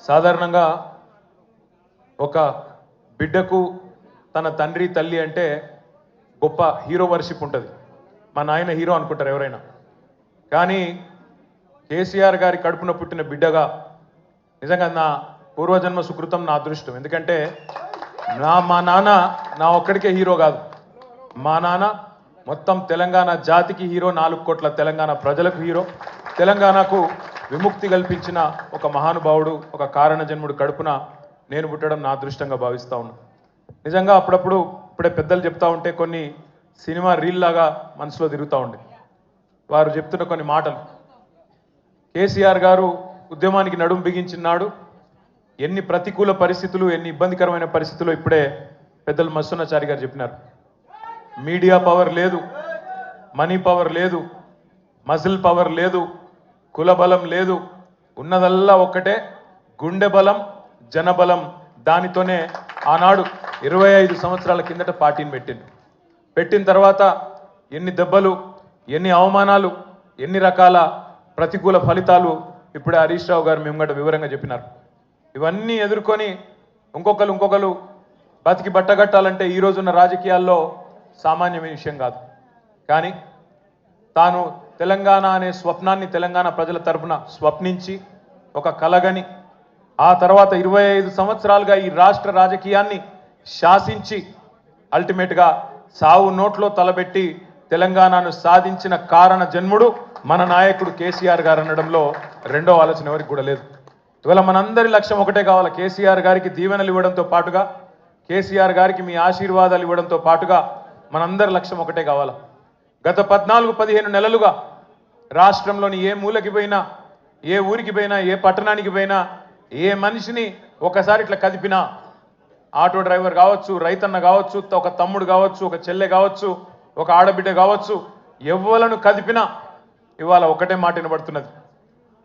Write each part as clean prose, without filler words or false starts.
సాధారణంగా ఒక బిడ్డకు తన తండ్రి తల్లి అంటే గొప్ప హీరో వర్షిప్ ఉంటుంది. మా నాయన హీరో అనుకుంటారు ఎవరైనా. కానీ కేసీఆర్ గారి కడుపున పుట్టిన బిడ్డగా నిజంగా నా పూర్వజన్మ సుకృతం, నా అదృష్టం. ఎందుకంటే మా నాన్న నా ఒక్కడికే హీరో కాదు. మా నాన్న మొత్తం తెలంగాణ జాతికి హీరో, 4 కోట్ల తెలంగాణ ప్రజలకు హీరో. తెలంగాణకు విముక్తి కల్పించిన ఒక మహానుభావుడు, ఒక కారణ జన్ముడు కడుపున నేను పుట్టడం నా అదృష్టంగా భావిస్తా ఉన్నా. నిజంగా అప్పుడప్పుడు ఇప్పుడే పెద్దలు చెప్తా ఉంటే కొన్ని సినిమా రీల్ లాగా మనసులో తిరుగుతూ ఉండే. వారు చెప్తున్న కొన్ని మాటలు. కేసీఆర్ గారు ఉద్యమానికి నడుం బిగించినాడు. ఎన్ని ప్రతికూల పరిస్థితులు, ఎన్ని ఇబ్బందికరమైన పరిస్థితులు ఇప్పుడే పెద్దలు మస్సున్నాచారి గారు చెప్పినారు. మీడియా పవర్ లేదు, మనీ పవర్ లేదు, మజిల్ పవర్ లేదు, కుల బలం లేదు. ఉన్నదల్లా ఒక్కటే గుండె బలం, జనబలం. దానితోనే ఆనాడు 25 సంవత్సరాల కిందట పార్టీని పెట్టిన తర్వాత ఎన్ని దెబ్బలు, ఎన్ని అవమానాలు, ఎన్ని రకాల ప్రతికూల ఫలితాలు ఇప్పుడే హరీష్ రావు గారు మేము వివరంగా చెప్పినారు. ఇవన్నీ ఎదుర్కొని ఇంకొకరు బతికి బట్టగట్టాలంటే ఈ రోజున్న రాజకీయాల్లో సామాన్యమైన విషయం కాదు. కానీ తాను తెలంగాణ అనే స్వప్నాన్ని తెలంగాణ ప్రజల తరపున స్వప్నించి ఒక కలగని ఆ తర్వాత 25 సంవత్సరాలుగా ఈ రాష్ట్ర రాజకీయాన్ని శాసించి అల్టిమేట్గా సావు నోట్లో తలబెట్టి తెలంగాణను సాధించిన కారణ జన్ముడు మన నాయకుడు కేసీఆర్ గారు అనడంలో రెండో ఆలోచన ఎవరికి కూడా లేదు. ఇవాళ మనందరి లక్ష్యం ఒకటే కావాలి. కేసీఆర్ గారికి దీవెనలు ఇవ్వడంతో పాటుగా, కేసీఆర్ గారికి మీ ఆశీర్వాదాలు ఇవ్వడంతో పాటుగా మనందరి లక్ష్యం ఒకటే కావాలి. గత 14-15 నెలలుగా రాష్ట్రంలోని ఏ మూలకి పోయినా, ఏ ఊరికి పోయినా, ఏ పట్టణానికి పోయినా, ఏ మనిషిని ఒకసారి ఇట్లా కదిపినా, ఆటో డ్రైవర్ కావచ్చు, రైతన్న కావచ్చు, ఒక తమ్ముడు కావచ్చు, ఒక చెల్లె కావచ్చు, ఒక ఆడబిడ్డ కావచ్చు, ఎవ్వలను కదిపినా ఇవాళ ఒకటే మాట వినబడుతున్నది.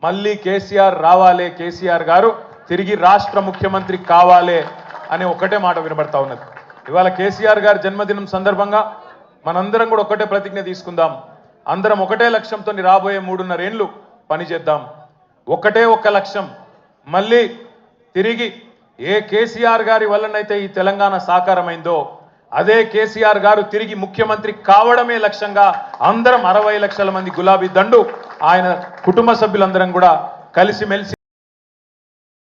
మళ్ళీ కేసీఆర్ రావాలే, కేసీఆర్ గారు తిరిగి రాష్ట్ర ముఖ్యమంత్రి కావాలే అనే ఒకటే మాట వినబడతా ఉన్నది. ఇవాళ కేసీఆర్ గారి జన్మదినం సందర్భంగా మనందరం కూడా ఒకటే ప్రతిజ్ఞ తీసుకుందాం. అందరం ఒకటే లక్ష్యంతో రాబోయే 3.5 ఏళ్ళు పనిచేద్దాం. ఒకటే ఒక్క లక్ష్యం, మళ్ళీ తిరిగి ఏ కేసీఆర్ గారి వల్లనైతే ఈ తెలంగాణ సాకారమైందో అదే కేసీఆర్ గారు తిరిగి ముఖ్యమంత్రి కావడమే లక్ష్యంగా అందరం 60 లక్షల మంది గులాబీ దండు ఆయన కుటుంబ సభ్యులందరం కూడా కలిసిమెలిసి